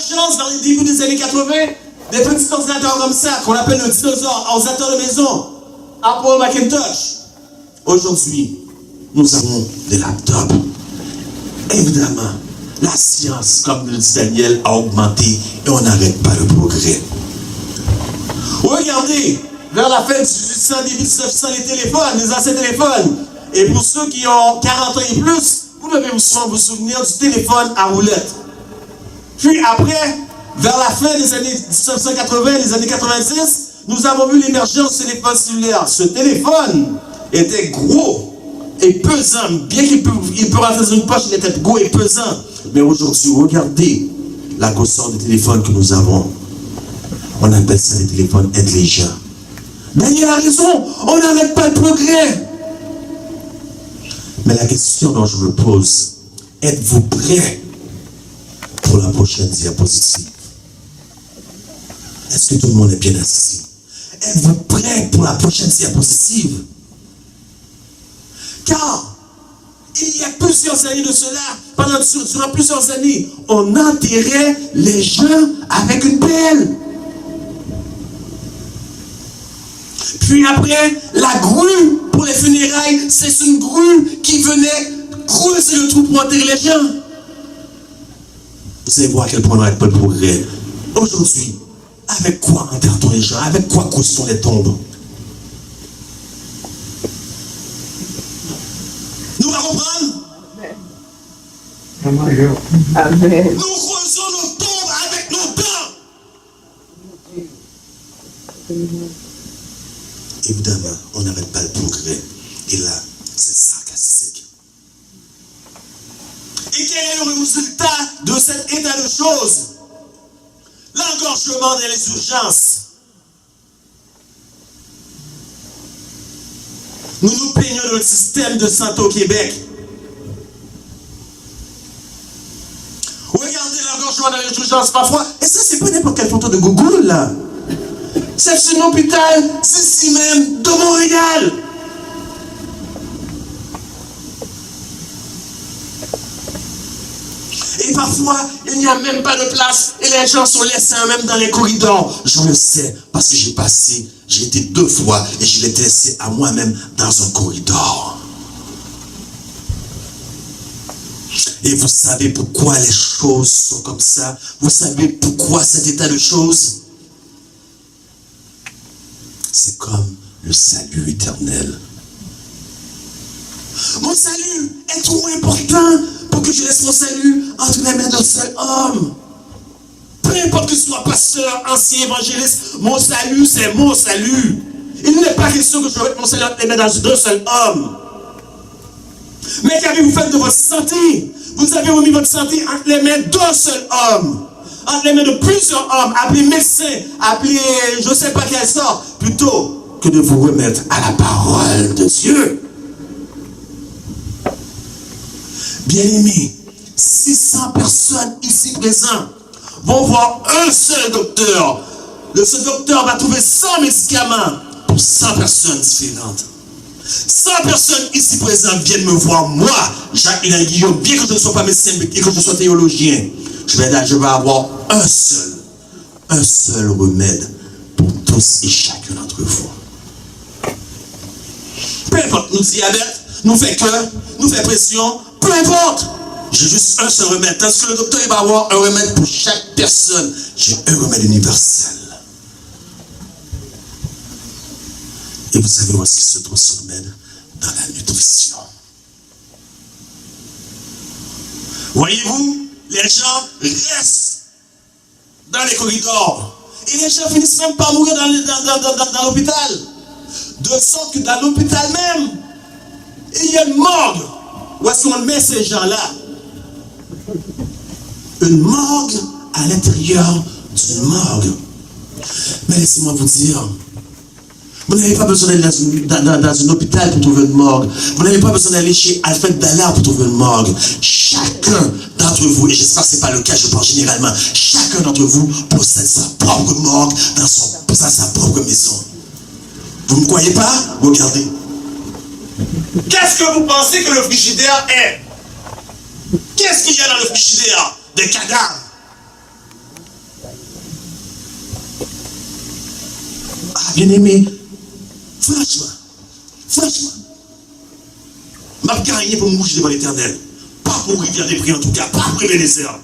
l'émergence dans les débuts des années 80 des petits ordinateurs comme ça, qu'on appelle le dinosaure, ordinateur de maison, Apple Macintosh. Aujourd'hui, nous avons des laptops. Évidemment, la science, comme le dit Daniel, a augmenté et on n'arrête pas le progrès. Regardez, vers la fin du 1800, début 1900, les téléphones, les anciens téléphones. Et pour ceux qui ont 40 ans et plus, vous devez vous souvenir du téléphone à roulette. Puis après, vers la fin des années 1980, les années 90, nous avons vu l'émergence du téléphone cellulaire. Ce téléphone était gros et pesant. Bien qu'il peut rentrer dans une poche, il était gros et pesant. Mais aujourd'hui, regardez la grosseur des téléphones que nous avons. On appelle ça des téléphones intelligents. Daniel a raison, on n'arrête pas le progrès. Mais la question dont je me pose, êtes-vous prêt pour la prochaine diapositive? Est-ce que tout le monde est bien assis? Êtes-vous prêt pour la prochaine diapositive? Car il y a plusieurs années de cela, durant plusieurs années, on enterrait les gens avec une pelle. Puis après, la grue pour les funérailles, c'est une grue qui venait creuser le trou pour enterrer les gens. Vous allez voir à quel point on n'arrête pas le progrès. Aujourd'hui, avec quoi enterre-t-on les gens? Avec quoi creuse-t-on les tombes? Nous allons comprendre? Amen. Nous creusons nos tombes avec nos dents. Évidemment, on n'arrête pas le progrès. Et là, c'est sarcastique. Et quel est le résultat de cet état de choses? L'engorgement dans les urgences. Nous nous plaignons de notre système de santé au Québec. Regardez l'engorgement dans les urgences parfois. Et ça, c'est pas n'importe quelle photo de Google, là. C'est un hôpital, c'est ici même, de Montréal. Et parfois, il n'y a même pas de place et les gens sont laissés eux-mêmes dans les corridors. Je le sais parce que j'ai été 2 fois et je l'ai été laissé à moi-même dans un corridor. Et vous savez pourquoi les choses sont comme ça? Vous savez pourquoi cet état de choses? C'est comme le salut éternel. Mon salut est trop important pour que je laisse mon salut entre les mains d'un seul homme. Peu importe que ce soit pasteur, ancien évangéliste, mon salut, c'est mon salut. Il n'est pas question que je mette mon salut entre les mains d'un seul homme. Mais qu'avez-vous fait de votre santé? Vous avez remis votre santé entre les mains d'un seul homme. Entre les mains de plusieurs hommes, appelés médecins, appelés je ne sais pas quelle sorte, plutôt que de vous remettre à la parole de Dieu. Bien-aimés, 600 personnes ici présentes vont voir un seul docteur. Ce docteur va trouver 100 médicaments pour 100 personnes différentes. 100 personnes ici présentes viennent me voir, moi, Jacques-Hélène Guillaume, bien que je ne sois pas médecin et que je sois théologien. Je vais avoir un seul remède pour tous et chacun d'entre vous. Peu importe, nous diabète, nous fait cœur, nous fait pression, peu importe. J'ai juste un seul remède. Tandis que le docteur il va avoir un remède pour chaque personne. J'ai un remède universel. Et vous savez où est-ce qu'il se trouve ce remède? Dans la nutrition. Voyez-vous, les gens restent dans les corridors. Et les gens finissent même par mourir dans l'hôpital. De sorte que dans l'hôpital même, il y a une morgue. Où est-ce qu'on met ces gens-là? Une morgue à l'intérieur d'une morgue. Mais laissez-moi vous dire, vous n'avez pas besoin d'aller dans un hôpital pour trouver une morgue. Vous n'avez pas besoin d'aller chez Alfred Ballard pour trouver une morgue. Chacun d'entre vous, et j'espère que ce n'est pas le cas, je pense généralement, chacun d'entre vous possède sa propre morgue dans sa propre maison. Vous ne me croyez pas? Regardez. Qu'est-ce que vous pensez que le frigidaire est? Qu'est-ce qu'il y a dans le frigidaire? Des cadavres. bien aimé, franchement, m'a gagné pour mourir devant l'Éternel. Pas pour rivière des prix en tout cas, pas pour Ebenezer.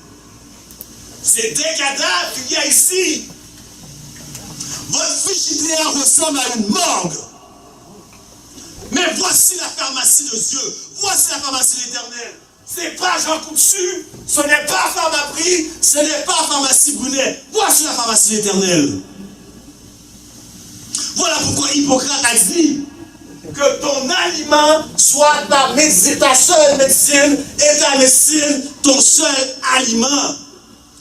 C'est des cadavres qu'il y a ici. Votre frigidaire ressemble à une morgue. Mais voici la pharmacie de Dieu. Voici la pharmacie de l'Éternel. Ce n'est pas Jean Coutu, ce n'est pas Pharmaprix, ce n'est pas Pharmacie Brunet. Voici la pharmacie de l'Éternel. Voilà pourquoi Hippocrate a dit que ton aliment soit ta seule médecine et ta médecine ton seul aliment.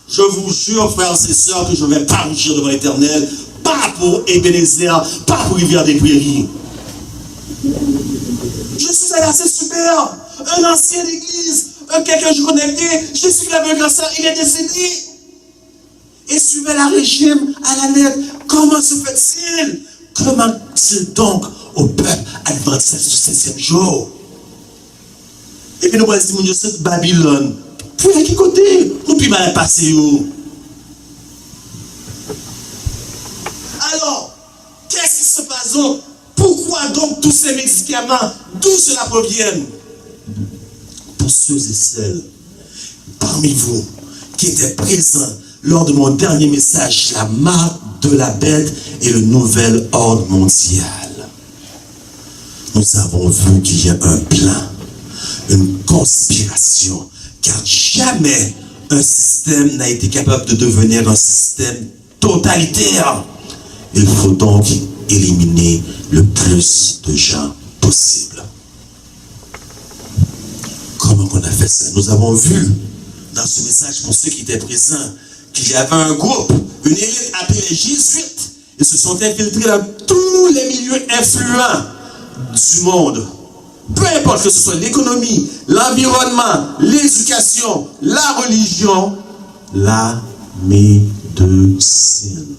Je vous jure, frères et sœurs, que je ne vais pas rougir devant l'Éternel, pas pour Ebenezer, pas pour Rivière des Prairies. Je suis allé assez super, un ancien d'église, quelqu'un que je connais bien, je suis la même grâce, il est décédé. Et suivait la régime à la lettre. Comment se fait-il? Comment dit donc au peuple adventiste du 7e jour? Et puis nous voici, mon Dieu, c'est Babylone. Puis à qui côté? Nous puis mal passer où? Alors, qu'est-ce qui se passe donc? Pourquoi donc tous ces médicaments? D'où cela proviennent? Pour ceux et celles parmi vous qui étaient présents lors de mon dernier message, la marque de la bête et le nouvel ordre mondial. Nous avons vu qu'il y a un plan, une conspiration, car jamais un système n'a été capable de devenir un système totalitaire. Il faut donc éliminer le plus de gens possible. Comment on a fait ça? Nous avons vu dans ce message, pour ceux qui étaient présents, qu'il y avait un groupe, une élite appelée les Jésuites. Ils se sont infiltrés dans tous les milieux influents du monde. Peu importe que ce soit l'économie, l'environnement, l'éducation, la religion, la médecine.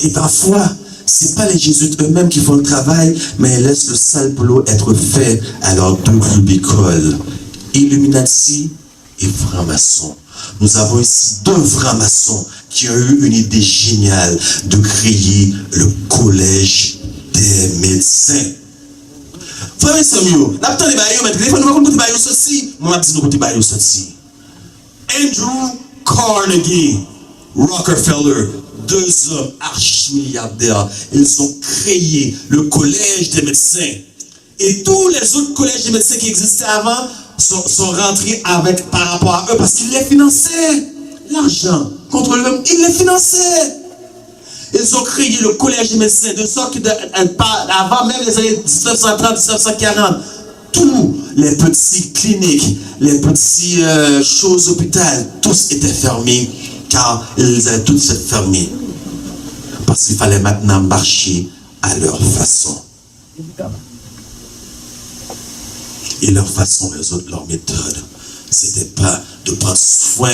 Et parfois, ce n'est pas les Jésuites eux-mêmes qui font le travail, mais ils laissent le sale boulot être fait à leurs deux clubs-écoles, Illuminati et francs-maçons. Nous avons ici deux francs-maçons qui ont eu une idée géniale de créer le collège des médecins. Frère Samuel, l'attend des baillots, mais téléphone, nous côté baillots ceci, moi dis nous côté baillots ceci. Andrew Carnegie, Rockefeller, deux hommes archi-milliardaires, ils ont créé le collège des médecins. Et tous les autres collèges des médecins qui existaient avant sont rentrés avec par rapport à eux parce qu'ils les finançaient. L'argent contre l'homme, ils les finançaient. Ils ont créé le collège des médecins de sorte que avant même les années 1930-1940, tous les petits cliniques, les petits choses hôpitaux, tous étaient fermés car ils avaient tous été fermés. Parce qu'il fallait maintenant marcher à leur façon. Et leur façon, les autres, leur méthode, c'était pas de prendre soin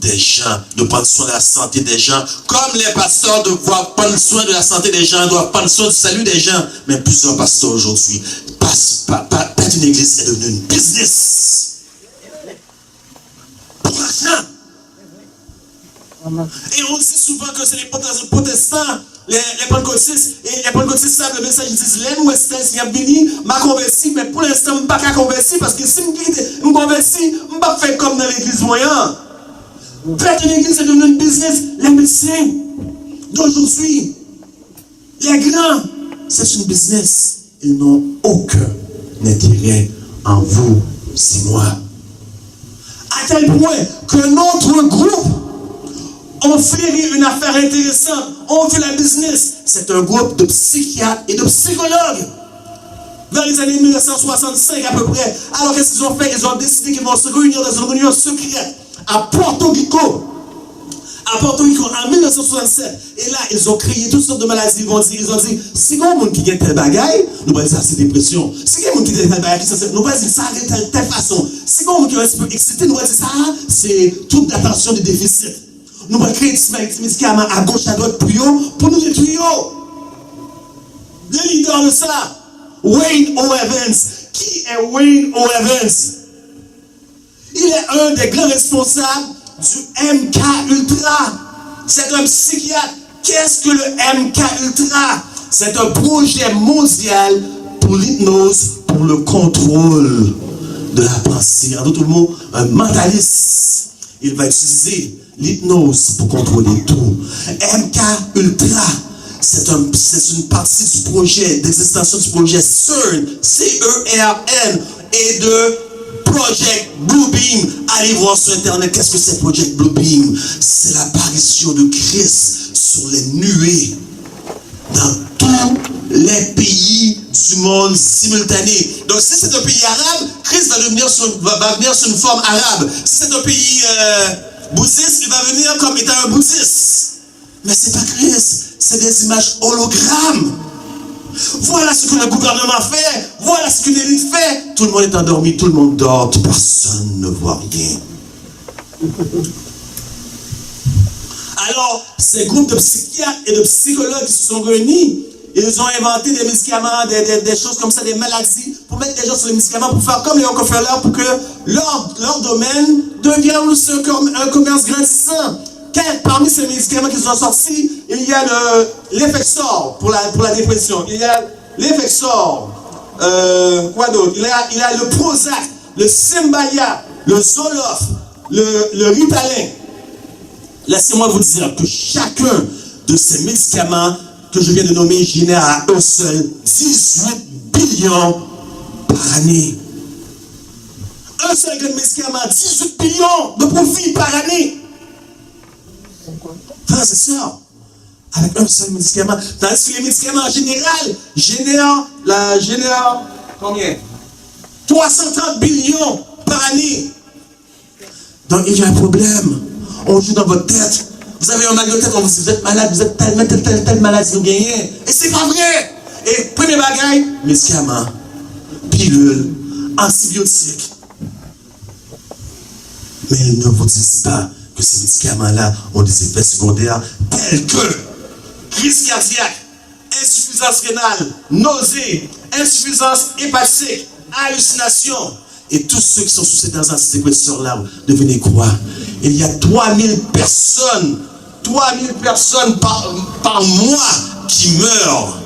des gens, de prendre soin de la santé des gens, comme les pasteurs doivent prendre soin de la santé des gens, doivent prendre soin du salut des gens. Mais plusieurs pasteurs aujourd'hui, peut-être une église est devenue une business. Pour l'argent. Et on dit souvent que c'est les protestants, les pentecôtistes, et les pentecôtistes savent le message, ils disent, les nous si a béni, m'a converti, mais pour l'instant, je ne suis pas converti, parce que si je me convertis, je ne vais pas faire comme dans l'église moyenne. Peut-être une église est devenue une business, les médecins d'aujourd'hui, les grands, c'est une business. Ils n'ont aucun intérêt en vous, c'est moi. À tel point que notre groupe ont fait une affaire intéressante, ont fait la business. C'est un groupe de psychiatres et de psychologues. Vers les années 1965 à peu près. Alors qu'est-ce qu'ils ont fait? Ils ont décidé qu'ils vont se réunir dans une réunion secrète à Porto Rico. À Porto Rico en 1967. Et là, ils ont créé toutes sortes de maladies. Ils ont dit, si il y a un monde qui a tel bagaille, nous allons dire ça, c'est dépression. Si il y a un monde qui a tel bagaille, nous allons dire ça de telle façon. Si il y a un monde qui est un peu excité, nous allons dire ça, c'est toute l'attention du déficit. Nous allons créer des médicaments à gauche, à droite pour nous détruire. Le leader de ça, Wayne O. Evans. Qui est Wayne O. Evans? Il est un des grands responsables du MK Ultra. C'est un psychiatre Qu'est-ce que le MK Ultra? C'est un projet mondial pour l'hypnose, pour le contrôle de la pensée. En d'autres mots, un mentaliste, il va utiliser l'hypnose pour contrôler tout. MK Ultra, c'est une partie du projet, d'extension du projet CERN, C-E-R-N, et de Project Bluebeam. Allez voir sur Internet, qu'est-ce que c'est Project Bluebeam? C'est l'apparition de Christ sur les nuées dans tous les pays du monde simultané. Donc si c'est un pays arabe, Christ va venir sur une forme arabe. Si c'est un pays bouddhiste, il va venir comme étant un bouddhiste. Mais c'est pas Christ, c'est des images hologrammes. Voilà ce que le gouvernement fait, voilà ce que l'élite fait. Tout le monde est endormi, tout le monde dort, personne ne voit rien. Alors, ces groupes de psychiatres et de psychologues qui se sont réunis, ils ont inventé des médicaments, des choses comme ça, des maladies, pour mettre les gens sur les médicaments, pour faire comme les Rockefeller, pour que leur domaine devienne un commerce grandissant. Parmi ces médicaments qui sont sortis, il y a l'Effexor pour la dépression, il y a l'Effexor, quoi d'autre? Il y a le Prozac, le Cymbalia, le Zoloft, le Ritalin. Laissez-moi vous dire que chacun de ces médicaments que je viens de nommer génère à eux seuls 18 billions par année. Un seul médicament, 18 billions de profit par année. Frères et sœurs, avec un seul médicament. Tandis que les médicaments en général génèrent combien? 330 billions par année. Donc il y a un problème. On joue dans votre tête. Vous avez un mal de tête, on vous dit, vous êtes malade, vous êtes telle maladie, vous gagnez. Et c'est pas vrai. Et premier bagaille, médicaments, pilules, antibiotiques. Mais ils ne vous disent pas que ces médicaments-là ont des effets secondaires tels que crise cardiaque, insuffisance rénale, nausée, insuffisance hépatique, hallucination. Et tous ceux qui sont sous ces antidépresseurs-là, devenez quoi? Il y a 3000 personnes par mois qui meurent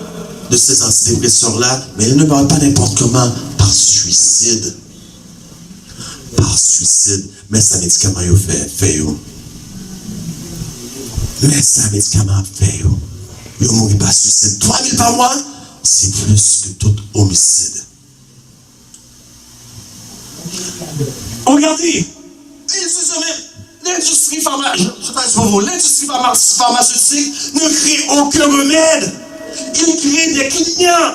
de ces antidépresseurs-là, mais ils ne meurent pas n'importe comment, par suicide. Par suicide. Mais ça médicament fait yo. Mais ça médicament fait yo. Yo mourir par suicide. 3000 par mois, c'est plus que tout homicide. Regardez, l'industrie pharmaceutique ne crée aucun remède. Il crée des clients.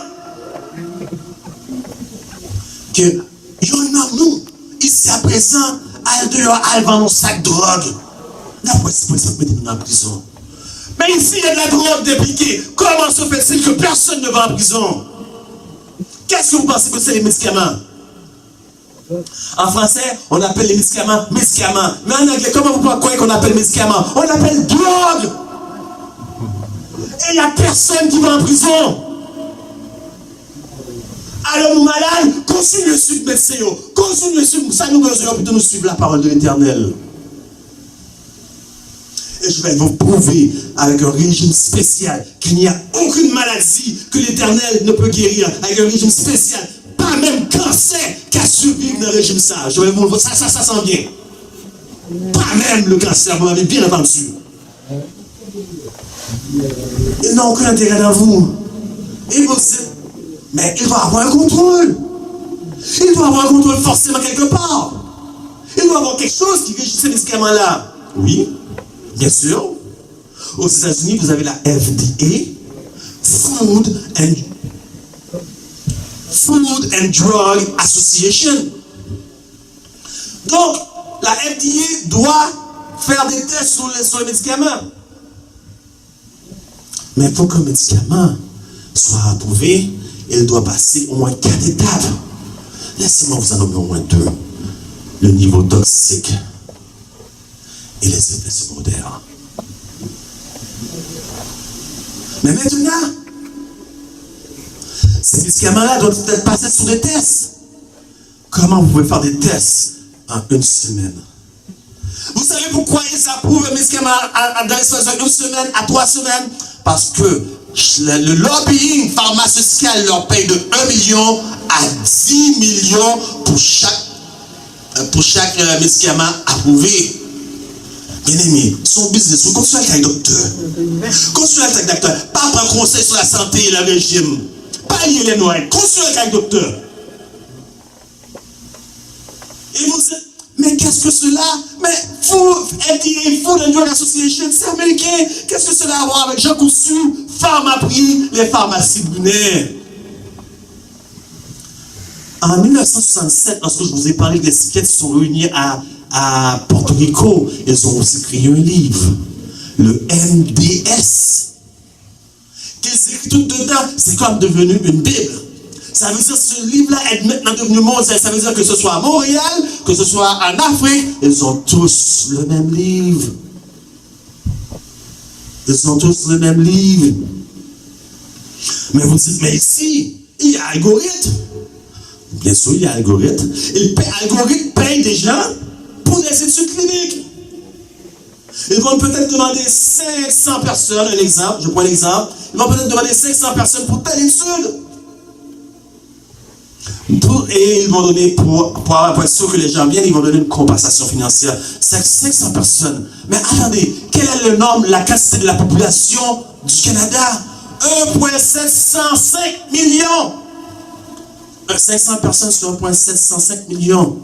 Que y en a nous, ici à présent, à dehors, à vendre un sac de drogue. La police met en prison. Mais ici, il y a de la drogue dépliquée. Comment se fait-il que personne ne va en prison? Qu'est-ce que vous pensez que c'est les médicaments? En français, on appelle les médicaments médicaments. Mais en anglais, comment vous croyez qu'on appelle médicaments? On l'appelle drogue. Et il n'y a personne qui va en prison. Alors, nous malades, continuez de suivre médecin. Continuez de suivre. Ça nous besoin plutôt nous suivre la parole de l'Éternel. Et je vais vous prouver avec un régime spécial qu'il n'y a aucune maladie que l'Éternel ne peut guérir. Avec un régime spécial. Pas même cancer qui a survécu dans le régime ça. Je vais vous le voir. Ça sent bien. Pas même le cancer, vous m'avez bien entendu. Ils n'ont aucun intérêt dans vous. Et vous êtes... Mais il doit avoir un contrôle. Il doit avoir un contrôle forcément quelque part. Il doit avoir quelque chose qui régit ces médicaments-là. Oui, bien sûr. Aux États-Unis, vous avez la FDA, Food and Drug Association. Donc, la FDA doit faire des tests sur les médicaments. Mais pour qu'un médicament soit approuvé, il doit passer au moins 4 étapes. Laissez-moi vous en nommer au moins 2. Le niveau toxique et les effets secondaires. Mais maintenant, ces médicaments-là doivent être passés sur des tests. Comment vous pouvez faire des tests en 1 semaine? Vous savez pourquoi ils approuvent un médicament dans l'espace de 1 semaine à 3 semaines? Parce que le lobbying pharmaceutique leur paye de 1 million à 10 millions pour chaque médicament approuvé. Bien aimé, son business, vous consultez avec un docteur. Consultez avec un docteur. Pas prendre conseil sur la santé et le régime. Pas lier les noirs. Consultez avec un docteur. Et vous dites, mais qu'est-ce que cela? Mais FDA, Food and Drug Association, c'est américain. Qu'est-ce que cela a à voir avec Jean Cousu, Pharmaprix, les pharmacies Brunet? En 1967, lorsque je vous ai parlé des psychiatres qui sont réunis à Porto Rico, ils ont aussi créé un livre, le MDS. Qu'ils écrivent tout dedans, c'est comme devenu une Bible. Ça veut dire que ce livre-là est maintenant devenu mondial. Ça veut dire que ce soit à Montréal, que ce soit en Afrique, ils ont tous le même livre. Ils ont tous le même livre. Mais vous dites, mais ici, il y a algorithme. Bien sûr, il y a algorithme. L'algorithme paye des gens pour des études cliniques. Ils vont peut-être demander 500 personnes, un exemple, je prends l'exemple, ils vont peut-être demander 500 personnes pour telle étude. Et ils vont donner, pour être sûr que les gens viennent, ils vont donner une compensation financière. C'est 500 personnes. Mais attendez, quel est le nombre, la quantité de la population du Canada? 1,705 millions. 500 personnes sur 1,705 millions.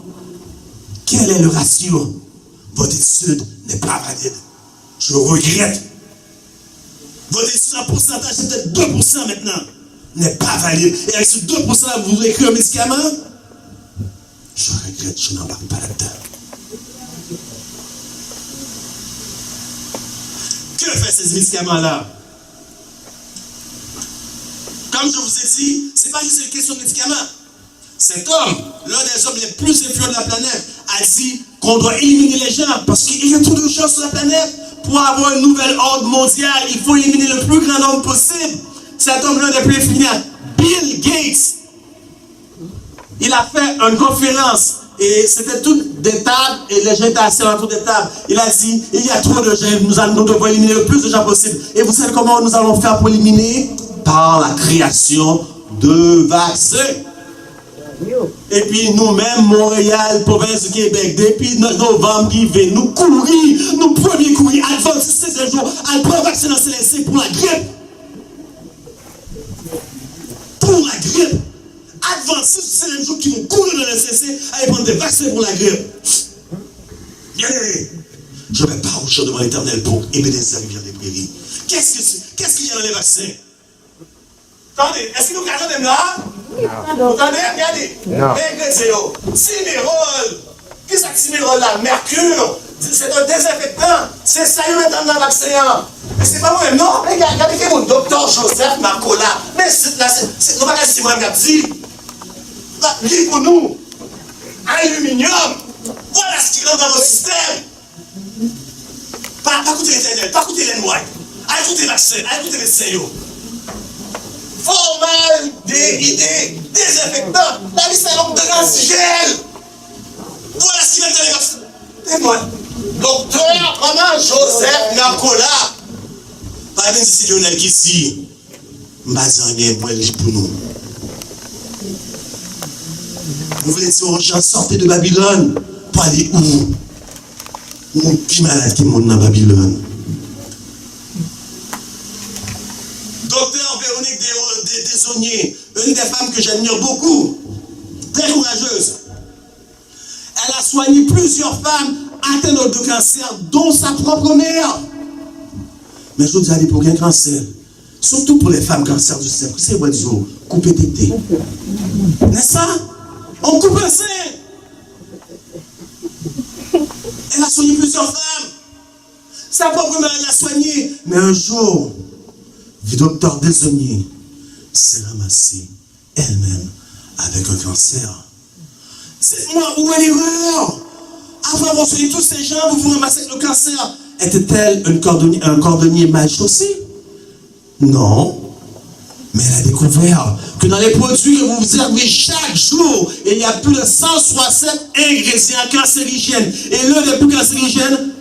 Quel est le ratio? Votre étude n'est pas valide. Je regrette. Votre étude en pourcentage, c'est peut-être 2% maintenant. N'est pas valide. Et avec ce 2%, vous voulez écrire un médicament? Je regrette, je n'embarque pas là-dedans. Que fait ces médicaments-là? Comme je vous ai dit, ce n'est pas juste une question de médicaments. Cet homme, l'un des hommes les plus influents de la planète, a dit qu'on doit éliminer les gens parce qu'il y a trop de gens sur la planète. Pour avoir un nouvel ordre mondial, il faut éliminer le plus grand nombre possible. Cet homme, l'un des plus influents, Bill Gates, il a fait une conférence et c'était toutes des tables et les gens étaient assis autour des tables. Il a dit, il y a trop de gens, nous devons éliminer le plus de gens possible. Et vous savez comment nous allons faire pour éliminer? Par la création de vaccins. Et puis nous-mêmes, Montréal, province du Québec, depuis novembre qui vient, nous courir, nous premiers courir, adventistes 16 jours, à prendre vaccin dans CLC pour la grippe. Pour la grippe. Adventistes 16 jours qui vont courir dans le CLC, à aller prendre des vaccins pour la grippe. Bien aimé, je ne vais pas rougir devant l'Éternel pour aimer des rivières des prairies. Qu'est-ce qu'il y a dans les vaccins? Attendez, est-ce que nous regardons même là? Non. Vous attendez, regardez. Non. Ingrédients. Timérol. Qu'est-ce que Timérol là? Mercure. C'est un désinfectant. C'est ça, il est dans le vaccin. Mais c'est pas moi-même, non? Regardez que mon docteur Joseph Marcola. Mais c'est nous pas si moi-même dit. Lis pour nous. Aluminium. Voilà ce qui rentre dans votre système. Pas écouter l'Éternel, pas écouter les noirs. Écoutez les vaccins, écoutez les séries. Formaldéhyde, désinfectant, la liste est longue de gel. Voilà ce qui va être dans les moi. Docteur Roman Joseph Marcola. Pas même si Lionel qui ici. Mazangé, moi, pour nous. Vous voulez dire aux gens, sortez de Babylone pour aller où? Où qui malade qui monte dans Babylone? Docteur Véronique Desaunier, une des femmes que j'admire beaucoup, très courageuse. Elle a soigné plusieurs femmes atteintes de cancer, dont sa propre mère. Mais je vous dis, allez pour un cancer, surtout pour les femmes cancer du sein, c'est votre jour, couper tété. N'est-ce pas? On coupe un sein. Elle a soigné plusieurs femmes. Sa propre mère l'a soignée. Mais un jour, le docteur Desaunier s'est ramassé elle-même avec un cancer. Dites-moi, où est l'erreur? Avant d'avoir soigné tous ces gens, vous vous ramassez avec le cancer. Était-elle un cordonnier mal chaussé? Non. Mais elle a découvert que dans les produits que vous servez chaque jour, il y a plus de 160 ingrédients cancérigènes. Et l'un des plus cancérigènes,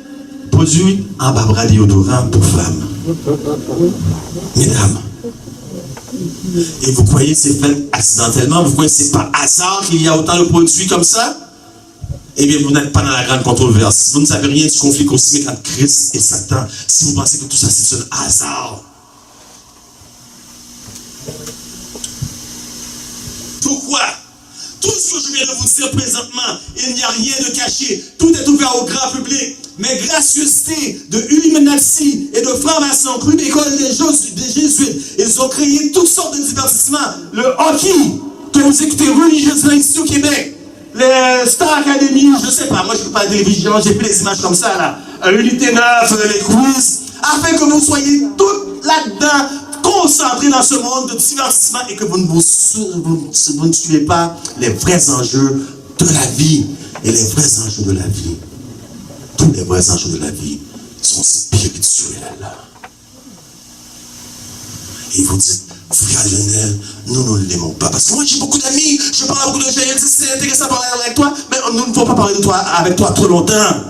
produit un bras déodorant pour femmes. Mesdames. Et vous croyez que c'est fait accidentellement? Vous croyez que c'est par hasard qu'il y a autant de produits comme ça? Eh bien, vous n'êtes pas dans la grande controverse. Vous ne savez rien du conflit cosmique entre Christ et Satan. Si vous pensez que tout ça, c'est un hasard. Pourquoi? Tout ce que je viens de vous dire présentement, il n'y a rien de caché. Tout est ouvert au grand public. Mais gracieuseté de Illuminati et de francs-maçons, cru d'école des Jésuites, ils ont créé toutes sortes de divertissements. Le hockey, que vous écoutez religieusement ici au Québec. Les Star Academy, je ne sais pas, moi je ne fais pas de télévision, j'ai plus des images comme ça là. Unité 9, les quiz, afin que vous soyez tous là-dedans, concentrés dans ce monde de divertissement et que vous ne suivez pas les vrais enjeux de la vie. Et les vrais enjeux de la vie, tous les vrais enjeux de la vie sont spirituels. Et vous dites, frère Lionel, nous ne l'aimons pas. Parce que moi j'ai beaucoup d'amis, je parle à beaucoup de gens, ils disent c'est intéressant de parler avec toi, mais nous ne pouvons pas parler de toi avec toi trop longtemps.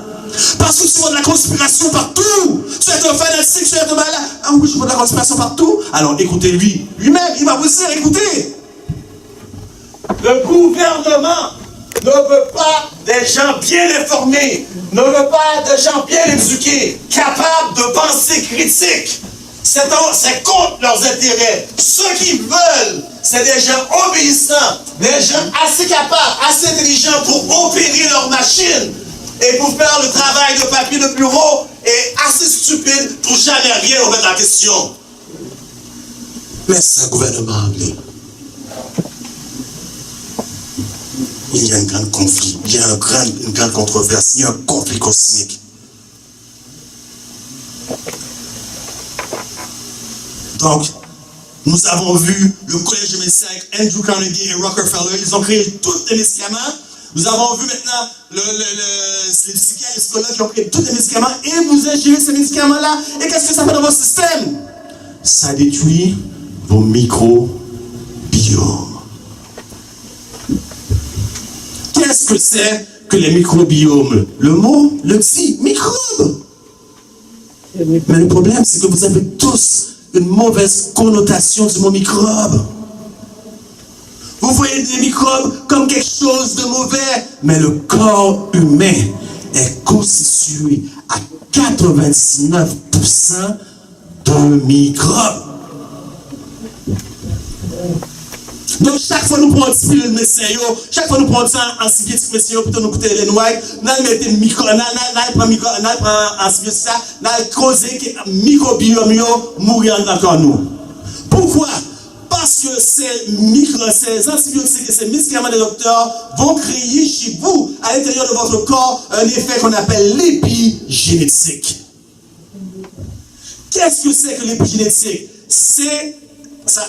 Parce que tu vois de la conspiration partout. Tu es un fanatique, tu es un malade. Ah oui, je vois de la conspiration partout. Alors écoutez-lui. Lui-même, il va vous dire, écoutez. Le gouvernement ne veut pas des gens bien informés, ne veut pas des gens bien éduqués, capables de pensée critique. C'est contre leurs intérêts. Ceux qui veulent, c'est des gens obéissants, des gens assez capables, assez intelligents pour opérer leur machine et pour faire le travail de papier de bureau et assez stupides pour jamais rien remettre en question. Mais c'est un gouvernement anglais. Il y a un grand conflit, il y a une grande controverse, il y a un conflit cosmique. Donc, nous avons vu le collège de médecins avec Andrew Carnegie et Rockefeller, ils ont créé tous les médicaments. Nous avons vu maintenant les psychiatres et les psychologues qui ont créé tous les médicaments et vous ingérez ces médicaments-là. Et qu'est-ce que ça fait dans votre système? Ça détruit vos microbiomes. Qu'est-ce que c'est que les microbiomes? Le mot le dit, microbe. Mais le problème, c'est que vous avez tous une mauvaise connotation du mot microbe. Vous voyez des microbes comme quelque chose de mauvais, mais le corps humain est constitué à 99% de microbes. Donc chaque fois nous prenons un petit peu de médecin, chaque fois nous prenons un antibiotique médecin pour nous coûter les noix, nous mettons micro, nous prenons antibiotique ça, nous causons que microbiome mourir dans nous. Pourquoi? Parce que ces antibiotiques et ces médicaments des docteurs vont créer chez vous, à l'intérieur de votre corps, un effet qu'on appelle l'épigénétique. Qu'est-ce que c'est que l'épigénétique? Ça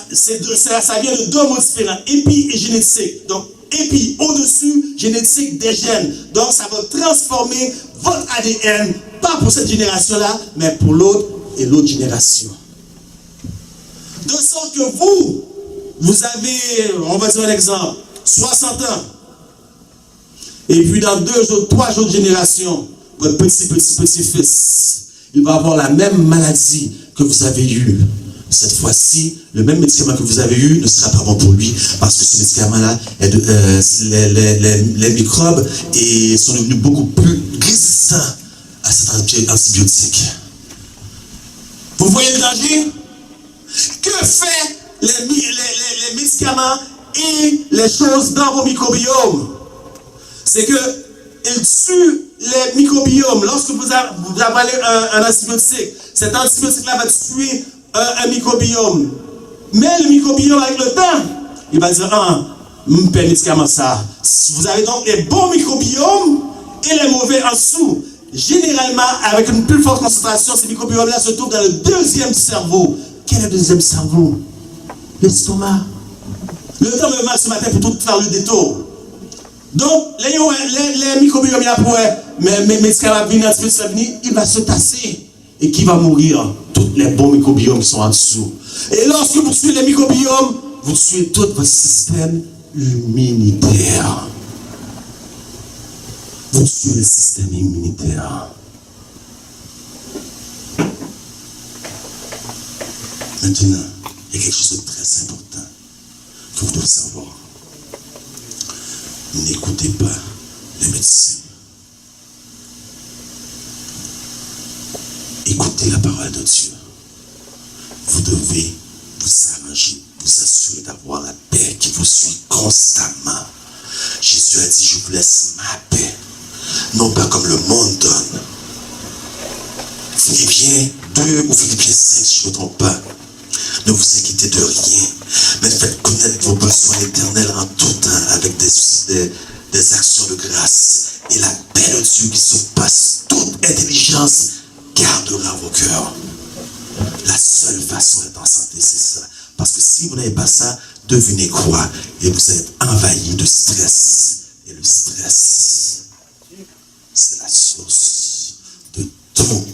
vient de deux mots différents, épi et génétique. Donc, épi, au-dessus, génétique des gènes. Donc, ça va transformer votre ADN, pas pour cette génération-là, mais pour l'autre et l'autre génération. De sorte que vous avez, on va dire un exemple, 60 ans. Et puis dans 3 autres générations, votre petit-fils, il va avoir la même maladie que vous avez eue. Cette fois-ci, le même médicament que vous avez eu ne sera pas bon pour lui parce que ce médicament-là, les microbes sont devenus beaucoup plus résistants à cet antibiotique. Vous voyez le danger? Que fait les médicaments et les choses dans vos microbiomes? C'est qu'ils tuent les microbiomes. Lorsque vous avalez un antibiotique, cet antibiotique-là va tuer un microbiome. Mais le microbiome, avec le temps, il va dire, un médicament ça. Vous avez donc les bons microbiomes et les mauvais en dessous. Généralement, avec une plus forte concentration, ces microbiomes-là se trouvent dans le deuxième cerveau. Quel est le deuxième cerveau? L'estomac. Le temps de mal ce matin pour tout faire le détour. Donc, les microbiomes, mais médicaments il va se tasser. Et qui va mourir? Tous les bons microbiomes sont en dessous. Et lorsque vous tuez les microbiomes, vous tuez tout votre système immunitaire. Vous tuez le système immunitaire. Maintenant, il y a quelque chose de très important que vous devez savoir. N'écoutez pas les médecins. Écoutez la parole de Dieu. Vous devez vous arranger, vous assurer d'avoir la paix qui vous suit constamment. Jésus a dit, je vous laisse ma paix, non pas comme le monde donne. Philippiens 2 ou Philippiens 5, si je ne me trompe pas. Ne vous inquiétez de rien, mais faites connaître vos besoins éternels en tout temps avec des actions de grâce. Et la paix de Dieu qui surpasse toute intelligence gardera vos cœurs. La seule façon d'être en santé, c'est ça. Parce que si vous n'avez pas ça, devinez quoi? Et vous êtes envahi de stress. Et le stress, c'est la source de tout.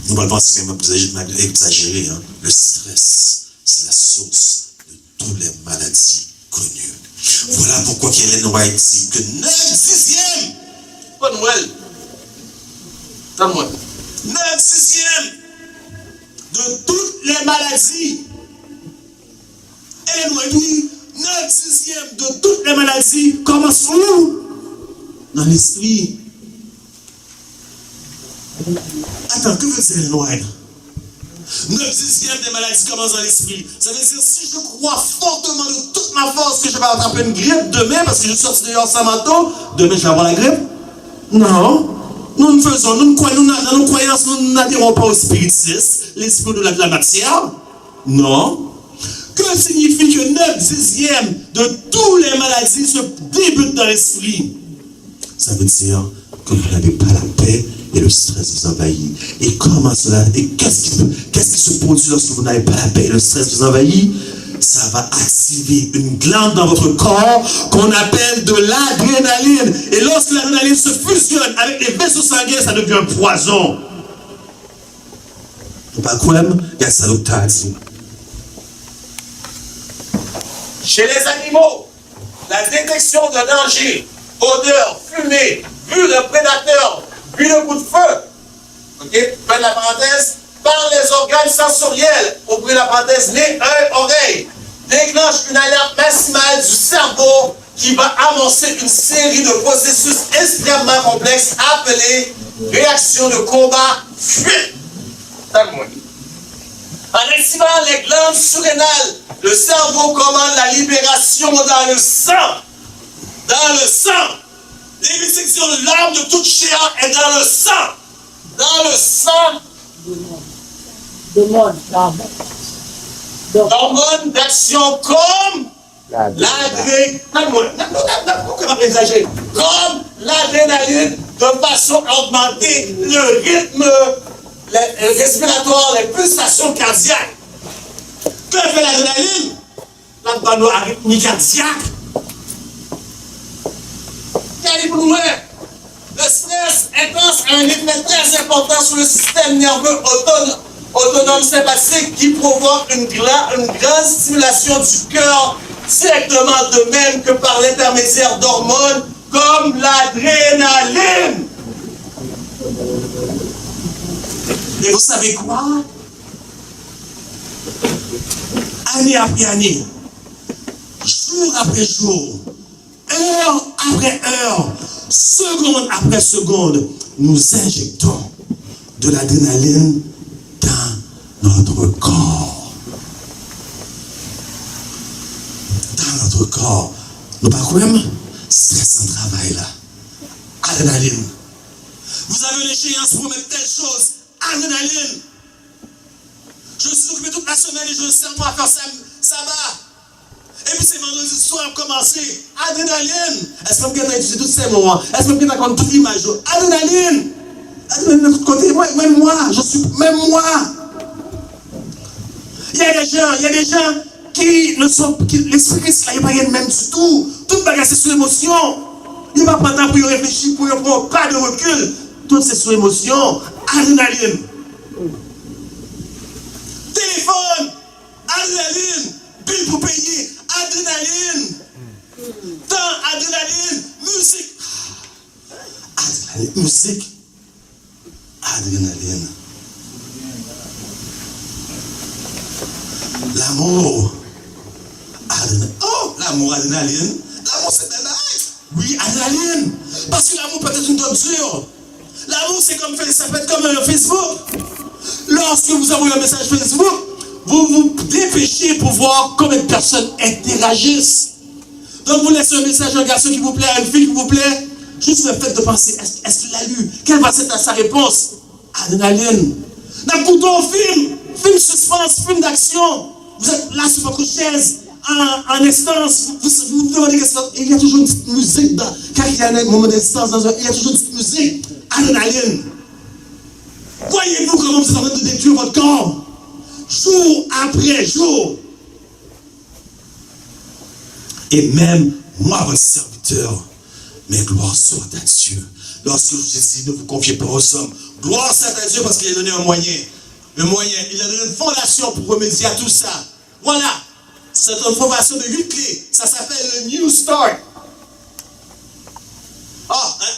Nous allons voir si c'est exagéré. Hein? Le stress, c'est la source de toutes les maladies connues. Voilà pourquoi Ellen White dit que 9/10, pas Noël, pas moi, 9/10 de toutes les maladies. Ellen White dit 9/10 de toutes les maladies commencent où? Dans l'esprit. Attends, que veut dire Ellen White? 9/10 des maladies commencent dans l'esprit. Ça veut dire, si je crois fortement de toute ma force que je vais attraper une grippe demain, parce que je suis sorti dehors sans manteau, demain je vais avoir la grippe? Non. Nous faisons, dans nos croyances, nous n'adhérons pas au spiritisme, l'esprit de la matière. Non. Que signifie que 9/10 de toutes les maladies se débutent dans l'esprit? Ça veut dire que vous n'avez pas la paix et le stress vous envahit. Et comment cela? Et qu'est-ce qui se produit lorsque vous n'avez pas la paix et le stress vous envahit? Ça va activer une glande dans votre corps qu'on appelle de l'adrénaline. Et lorsque l'adrénaline se fusionne avec les vaisseaux sanguins, ça devient un poison. Vous pas quoi? Il y a ça l'autre dit. Chez les animaux, la détection de danger, odeur, fumée, vue de prédateur, vue de coup de feu, ok, fin de la parenthèse, par les organes sensoriels, ouvrez la parenthèse, nez, œil, oreille, déclenche une alerte maximale du cerveau qui va amorcer une série de processus extrêmement complexes appelés réaction de combat, fuite. En activant les glandes surrénales, le cerveau commande la libération dans le sang. Dans le sang. L'émission de l'arme de toute chair est dans le sang. Dans le sang. D'hormones d'action comme l'adrénaline. Comme l'adrénaline de façon à augmenter le rythme respiratoire, les pulsations cardiaques. Que fait l'adrénaline? Là, nos arythmies cardiaques. Le stress intense a un effet très important sur le système nerveux autonome sympathique qui provoque une grande stimulation du cœur directement, de même que par l'intermédiaire d'hormones comme l'adrénaline. Et vous savez quoi? Année après année, jour après jour, heure après heure, seconde après seconde, nous injectons de l'adrénaline dans notre corps. Dans notre corps. Nous pas quoi même? Stress en travail là. Adrénaline. Vous avez une échéance pour mettre telle chose. Adrénaline. Je suis occupé toute la semaine et je sers moi à faire ça va. Et puis c'est vendredi soir à commencer. Adrénaline. Est-ce que vous avez utilisé tous ces mots? Est-ce que vous avez compte toute l'image? Adrénaline. Adrénaline de l'autre côté. Même moi. Je suis même moi. Il y a des gens qui ne sont. L'esprit Christ là, il n'y a pas rien de même du tout. Tout bagage c'est sur l'émotion. Il n'y a pas de temps pour y réfléchir, pour y prendre pas de recul. Tout c'est sur émotion. Adrénaline. Téléphone. Adrénaline. Bill pour payer. Adrénaline. Temps. Adrénaline. Musique. Adrénaline. Musique. Adrénaline. L'amour. Oh, l'amour adrénaline. L'amour, c'est un acte. Oui, adrénaline. Parce que l'amour peut être une torture. L'amour, c'est comme ça peut être comme un Facebook. Lorsque vous envoyez un message Facebook, vous vous dépêchez pour voir combien de personnes interagissent. Donc vous laissez un message à un garçon qui vous plaît, à une fille qui vous plaît. Juste le fait de penser, est-ce qu'il l'a lu? Quelle va être sa réponse? Adrénaline. Dans le un film suspense, film d'action. Vous êtes là sur votre chaise, en instance, vous vous demandez qu'est-ce que il y a toujours une petite musique quand il y a un moment d'instance, il y a toujours une petite musique. Adrénaline. Voyez-vous comment vous êtes en train de détruire votre corps? Jour après jour. Et même moi, votre serviteur, mais gloire soit à Dieu. Lorsque je vous ai dit, ne vous confiez pas aux hommes. Gloire soit à Dieu parce qu'il a donné un moyen. Le moyen, il a donné une fondation pour remédier à tout ça. Voilà. C'est une fondation de 8 clés. Ça s'appelle le New Start.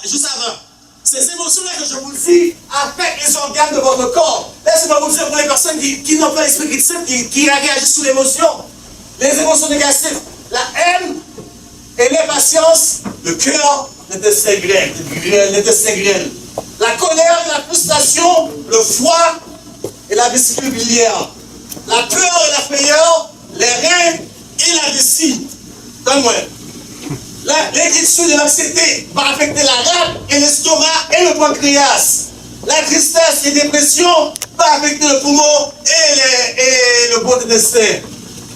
Juste avant. Ces émotions-là que je vous dis affectent les organes de votre corps. Laissez-moi vous dire pour les personnes qui n'ont pas l'esprit critique, qui réagissent sous l'émotion. Les émotions négatives. La haine et l'impatience, le cœur l'intestin grêle. La colère et la frustration, le foie et la vésicule biliaire. La peur et la frayeur, les reins et la vessie. Donne-moi. L'inquiétude et l'anxiété va affecter la rate et l'estomac et le pancréas. La tristesse et la dépression va affecter le poumon et le gros intestin.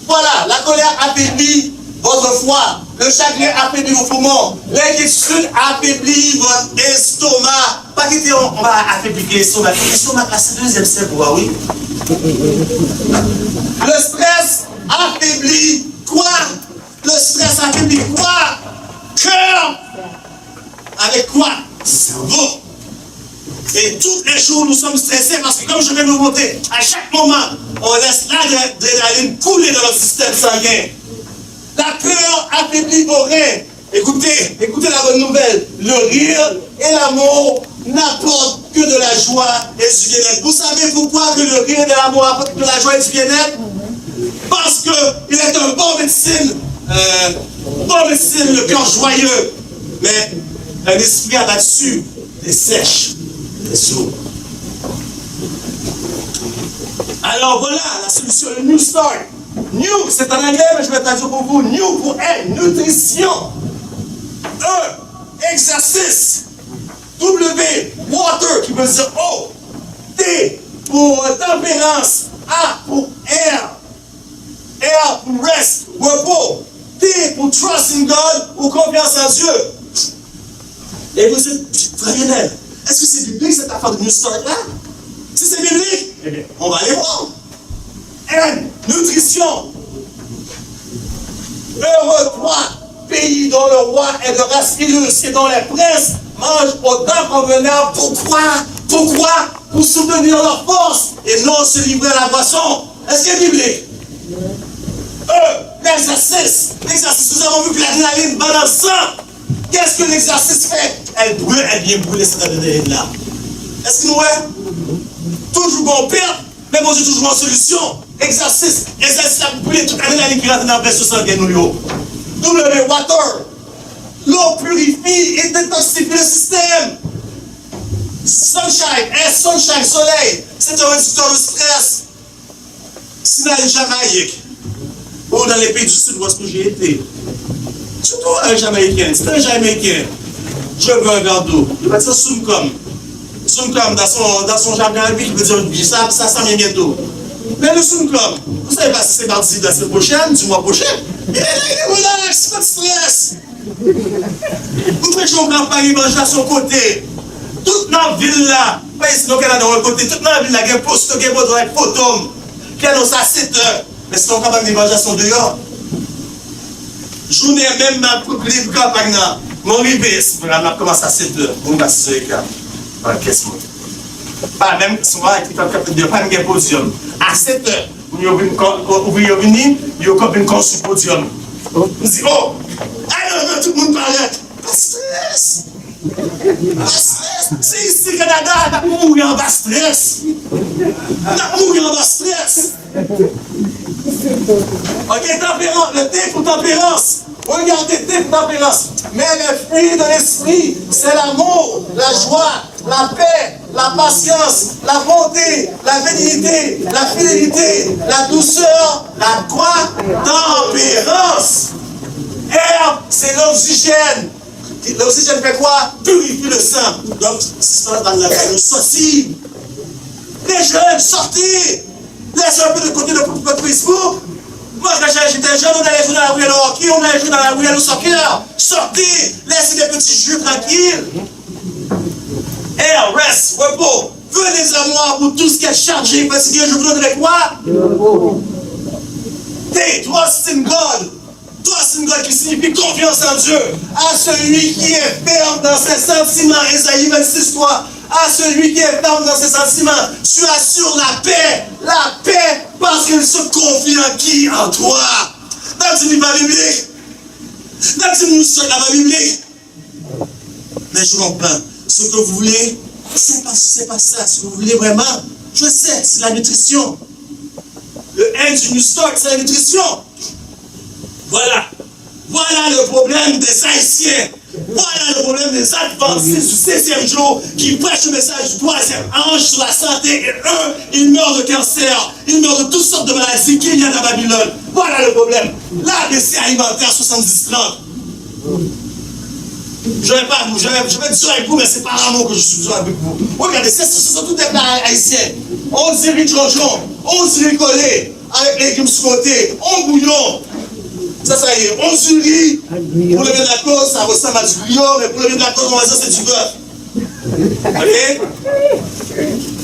Voilà, la colère affaiblit votre foie. Le chagrin affaiblit vos poumons. L'inquiétude affaiblit votre estomac. Pas quitter, on va affaiblir l'estomac. L'estomac, c'est le deuxième cerveau, oui. Le stress affaiblit quoi? Le stress affaiblit quoi? Cœur. Avec quoi? Cerveau. Et tous les jours, nous sommes stressés parce que, comme je vais vous montrer, à chaque moment, on laisse l'adrénaline couler dans notre système sanguin. La peur affaiblit vos reins. Écoutez la bonne nouvelle. Le rire et l'amour n'apportent que de la joie et du bien-être. Vous savez pourquoi que le rire et l'amour apportent que de la joie et du bien-être? Parce qu'il est un bon médecine. Le cœur joyeux. Mais un esprit abattu dessèche les sourds. Alors voilà la solution, le New Start. New, c'est en anglais, mais je vais traduire pour vous. New pour N, nutrition. E, exercice. W, water, qui veut dire eau. T, pour tempérance. A, pour air. R, pour rest, repos. T, pour trust in God, ou confiance en Dieu. Et vous dites, très bien, est-ce que c'est biblique cette affaire de New Start là? Si c'est biblique, eh bien, on va aller voir. N, nutrition. Heureux toi, pays dont le roi est de race illustre et dont les princes mangent au temps convenable. Pourquoi? Pour soutenir leur force et non se livrer à la boisson. Est-ce que c'est biblique? L'exercice. L'exercice, nous avons vu que l'adrénaline va dans le sang. Qu'est-ce que l'exercice fait? Elle brûle, elle vient brûler cette adrénaline-là. Est-ce que nous voyons? Toujours bon perte, mais bon Dieu toujours en solution. Exercice a brûlé toute l'adrénaline qui rentre dans le vaisseau sanguin. W, water. L'eau purifie et détoxifie le système. Sunshine, soleil. C'est un réducteur de stress. Si dans les Jamaïques, ou dans les pays du Sud où est-ce que j'ai été, surtout un Jamaïcain, c'est un Jamaïcain, je veux un verre d'eau. Il va dire Soumkom. Soumkom, dans son jargon, il veut dire ça s'en vient bientôt. Mais le Soumkom, vous savez pas si c'est parti de la semaine prochaine, du mois prochain. Il est relax, pas de stress. Vous prêchez une campagne d'évangélisation côté. Toute notre ville là, pas ici au Canada, au côté, toute notre ville là, il y a un poste, il y a un poste, il y a un poste, qui annonce à 7 heures. Mais c'est une campagne d'évangélisation dehors. Journée même, pour les campagnes là, mon rivière, on a commencé à 7 heures. On va se faire. Qu'est-ce que pas même, souvent, il pas de podium. À 7 heures, il y a une construit podium. On dit, oh, alors, tout le monde paraît. Pas de stress. Pas de stress. C'est ici, Canada, on a mouru en bas stress. On a mouru en bas stress. Ok, tempérance, le thé pour tempérance. Regardez, thé pour tempérance. Mais le fruit de l'esprit, c'est l'amour, la joie, la paix, la patience, la bonté, la bénignité, la fidélité, la douceur, la quoi? Tempérance. Herbe, c'est l'oxygène. L'oxygène fait quoi? Purifie le sang. Donc, c'est ça dans la sortie. Les jeunes, sortez. Laissez un peu de côté votre Facebook. Moi, quand j'étais jeune, on allait jouer dans la rue à hockey, on allait jouer dans la rue à soccer. Sortez, laissez des petits jeux tranquilles. Air, reste, repos. Venez à moi pour tout ce qui est chargé, parce que je vous donnerai quoi? Trust in God. Trust in God qui signifie confiance en Dieu. À celui qui est ferme dans ses sentiments, Ésaïe 26:3. À celui qui est ferme dans ses sentiments, tu assures la paix, parce qu'il se confie en qui? En toi. Dans une Bible biblique, dans une mission la Bible biblique. Mais je comprends, ce que vous voulez, c'est pas ça. Ce que vous voulez vraiment, je sais, c'est la nutrition. Le N du New Stock, c'est la nutrition. Voilà. Voilà le problème des Haïtiens. Voilà le problème des adventistes du 16e jour qui prêchent le message du 3e ange sur la santé et eux, ils meurent de cancer, ils meurent de toutes sortes de maladies qu'il y a dans Babylone. Voilà le problème. L'ABC alimentaire 70-30. Je vais dire avec vous, mais c'est par amour que je suis besoin avec vous. Regardez, ce sont tous des plats haïtiens. On dirait jonjon, on dirait collé, avec les légumes sur côté, on bouillon. Ça y est, on se riz. Pour le bien de la cause, ça ressemble à du grillon, mais pour le bien de la cause, on va dire c'est du bœuf. Ok?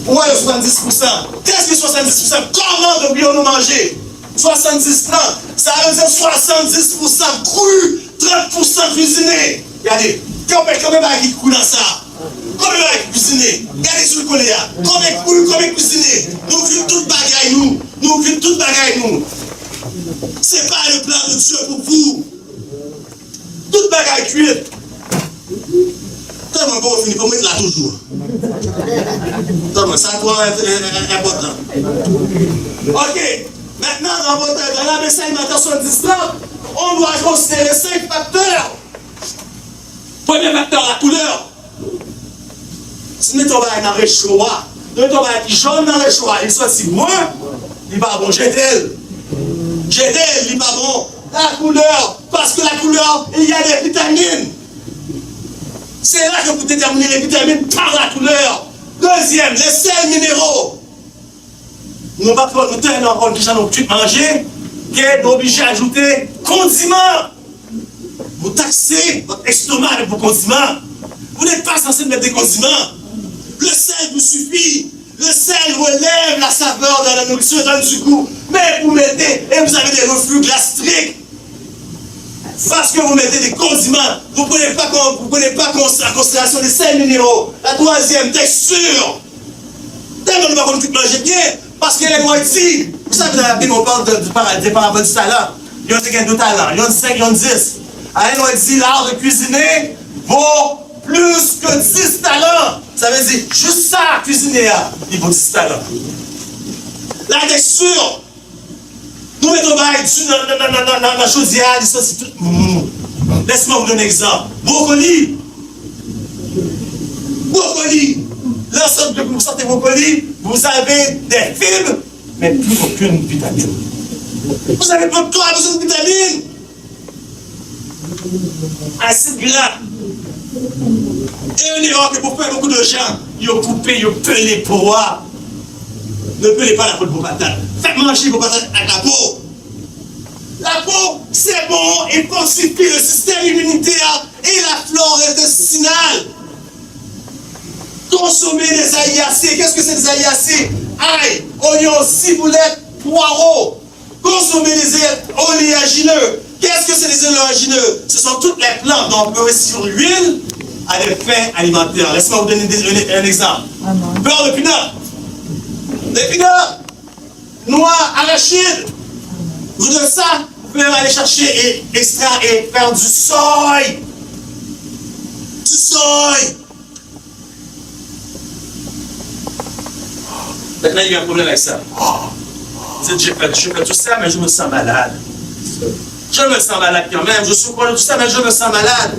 Pourquoi le 70%? Qu'est-ce que 70%? Comment devrions nous manger? 70-30, ça veut dire 70% cru, 30% cuisiné. Regardez, combien de qui cru dans ça? Combien de cuisiné? Regardez sur le collier. Combien cru, combien cuisiné? Nous vivons toute bagaille, nous. Nous vivons toute bagaille, nous. C'est pas le plan de Dieu pour vous. Toute bagaille cuite. Tellement bon, on finit pour mettre là toujours. Tellement, ça doit être important. Ok, maintenant, dans la baisse alimentaire 70-30, on doit considérer 5 facteurs. Premier facteur, la couleur. Si nous sommes dans le choix, nous sommes jaune dans le choix, il soit si moins, il va bon, j'ai d'elle. Il n'est pas bon. La couleur, parce que la couleur, il y a des vitamines. C'est là que vous déterminez les vitamines par la couleur. Deuxième, les sels minéraux. Nous ne pouvons pas nous tenir en compte que nous avons manger, qui est obligé d'ajouter condiments. Vous taxez votre estomac avec vos condiments. Vous n'êtes pas censé mettre des condiments. Le sel vous suffit. Le sel relève la saveur de la nourriture, donne du goût. Mais vous mettez, et vous avez des reflux gastriques. Parce que vous mettez des condiments, vous ne prenez pas en considération les sels minéraux. La troisième, texture. Tellement nous ne pouvons pas manger bien, parce qu'elle est moitié. Vous savez, dans la Bible, on parle des paraboles du talent. Il y a deux talents, il y en a 5, il y en a 10. Elle m'a dit, l'art de cuisiner vaut plus que 10 talents. Ça veut dire, juste ça, cuisiner, il vaut 10 talents. La texture. Nous mettons dans la chaudière, c'est tout. Laisse-moi vous donner un exemple. Brocoli. Lorsque vous sortez brocoli, vous avez des fibres, mais plus aucune vitamine. Vous avez votre corps a besoin de vitamines. Acide gras. Et une erreur que pour faire beaucoup de gens, ils ont coupé, ils ont pelé pour voir. Ne pelez pas la peau de vos patates. Faites manger vos patates avec la peau. La peau, c'est bon, il fortifie le système immunitaire et la flore intestinale. Consommez des aïacées. Qu'est-ce que c'est des aïacées? Ail, oignons, ciboulette, poireaux. Consommez des oléagineux. Qu'est-ce que c'est des oléagineux? Ce sont toutes les plantes dont on peut sur l'huile à des fins alimentaires. Laissez-moi vous donner un exemple. Beurre de pinot. Des pinots, noix, arachide. Vous de ça, vous pouvez aller chercher et extraire et faire du soy. Du soy. Maintenant, il y a un problème avec ça. Vous dites, je fais tout ça, mais je me sens malade. Je me sens malade quand même. Je souffre de tout ça, mais je me sens malade.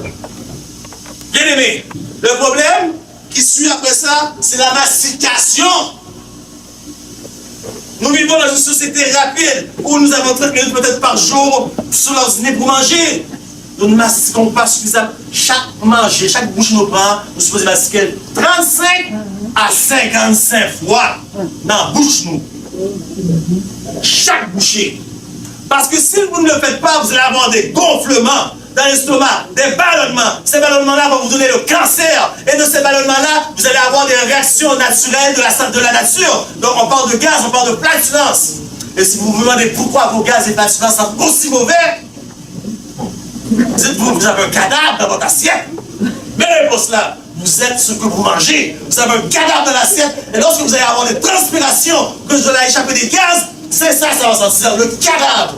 Bien aimé, le problème qui suit après ça, c'est la mastication. Nous vivons dans une société rapide où nous avons 30 minutes peut-être par jour sur l'ordinaire pour manger. Nous ne mastiquons pas suffisamment. Chaque bouche nous prend, nous supposons mastiquer 35 à 55 fois dans la bouche nous. Chaque bouchée. Parce que si vous ne le faites pas, vous allez avoir des gonflements dans l'estomac, des ballonnements. Ces ballonnements-là vont vous donner le cancer. Et de ces ballonnements-là, vous allez avoir des réactions naturelles de la nature. Donc on parle de gaz, on parle de flatulence. Et si vous vous demandez pourquoi vos gaz et flatulences sont aussi mauvais, dites-vous, vous avez un cadavre dans votre assiette. Mais pour cela, vous êtes ce que vous mangez. Vous avez un cadavre dans l'assiette. Et lorsque vous allez avoir des transpirations, que vous allez échapper des gaz, c'est ça va sortir, le cadavre.